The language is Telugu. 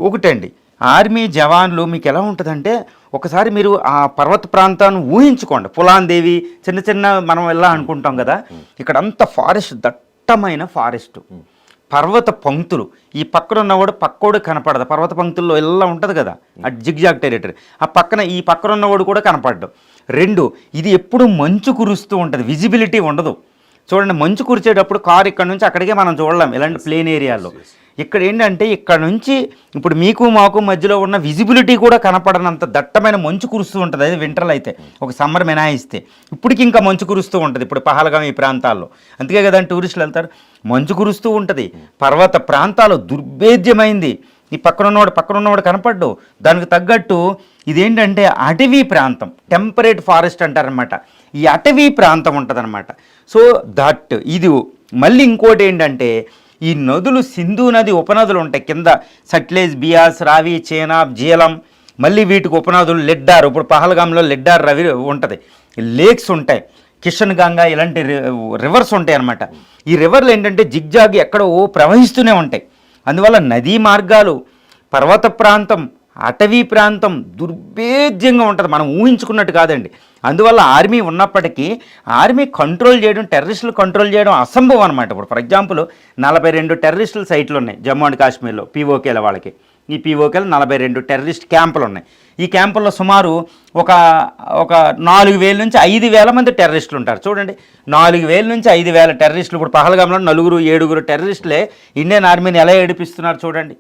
ఒకటండి, ఆర్మీ జవాన్లు మీకు ఎలా ఉంటుందంటే, ఒకసారి మీరు ఆ పర్వత ప్రాంతాన్ని ఊహించుకోండి. పులాందేవి చిన్న చిన్న మనం ఎలా అనుకుంటాం కదా, ఇక్కడ అంతా ఫారెస్ట్, దట్టమైన ఫారెస్ట్, పర్వత పంక్తులు. ఈ పక్కన ఉన్నవాడు పక్కోడు కనపడదు. పర్వత పంక్తుల్లో ఎలా ఉంటుంది కదా, ఆ జిగ్జాగ్ టెరిటరీ. ఆ పక్కన ఈ పక్కన ఉన్నవాడు కూడా కనపడ్డు. రెండు, ఇది ఎప్పుడు మంచు కురుస్తూ ఉంటుంది, విజిబిలిటీ ఉండదు. చూడండి, మంచు కురిచేటప్పుడు కారు ఇక్కడ నుంచి అక్కడికే మనం చూడలేం ఇలాంటి ప్లేన్ ఏరియాలో. ఇక్కడ ఏంటంటే, ఇక్కడ నుంచి ఇప్పుడు మీకు మాకు మధ్యలో ఉన్న విజిబిలిటీ కూడా కనపడనంత దట్టమైన మంచు కురుస్తూ ఉంటుంది. అది వింటర్లో అయితే, ఒక సమ్మర్ మినాయిస్తే. ఇప్పటికి ఇంకా మంచు కురుస్తూ ఉంటుంది ఇప్పుడు పహల్గాం ఈ ప్రాంతాల్లో. అందుకే కదా టూరిస్టులు వెళ్తారు. మంచు కురుస్తూ ఉంటుంది, పర్వత ప్రాంతాలు దుర్భేద్యమైంది. ఈ పక్కనున్నవాడు కనపడ్డు. దానికి తగ్గట్టు ఇదేంటంటే అటవీ ప్రాంతం, టెంపరేట్ ఫారెస్ట్ అంటారనమాట. ఈ అటవీ ప్రాంతం ఉంటుందన్నమాట. సో దట్ ఇది మళ్ళీ ఇంకోటి ఏంటంటే, ఈ నదులు, సింధు నది ఉపనదులు ఉంటాయి కింద, సట్లెజ్, బియాస్, రావి, చేనాబ్, జీలం. మళ్ళీ వీటికి ఉపనదులు లెడ్డార్, ఇప్పుడు పహల్గాంలో లెడ్డార్ రవి ఉంటుంది, లేక్స్ ఉంటాయి, కిషన్ గంగా, ఇలాంటి రివర్స్ ఉంటాయి అన్నమాట. ఈ రివర్లు ఏంటంటే జిగ్జాగ్ ఎక్కడో ప్రవహిస్తూనే ఉంటాయి. అందువల్ల నదీ మార్గాలు, పర్వత ప్రాంతం, అటవీ ప్రాంతం దుర్భేద్యంగా ఉంటుంది, మనం ఊహించుకున్నట్టు కాదండి. అందువల్ల ఆర్మీ ఉన్నప్పటికీ ఆర్మీ కంట్రోల్ చేయడం, టెర్రరిస్టులు కంట్రోల్ చేయడం అసంభవం అనమాట. ఇప్పుడు ఫర్ ఎగ్జాంపుల్ 42 టెర్రరిస్టుల సైట్లు ఉన్నాయి జమ్మూ అండ్ కాశ్మీర్లో, పీఓకేల వాళ్ళకి. ఈ పీఓకేలు 42 టెర్రరిస్ట్ క్యాంపులు ఉన్నాయి. ఈ క్యాంపుల్లో సుమారు ఒక 4,000 నుంచి 5,000 మంది టెర్రరిస్టులు ఉంటారు. చూడండి, 4,000 నుంచి 5,000 టెర్రరిస్టులు. ఇప్పుడు పహల్గాంలో 4-7 టెర్రరిస్టులే ఇండియన్ ఆర్మీని ఎలా ఏడిపిస్తున్నారు చూడండి.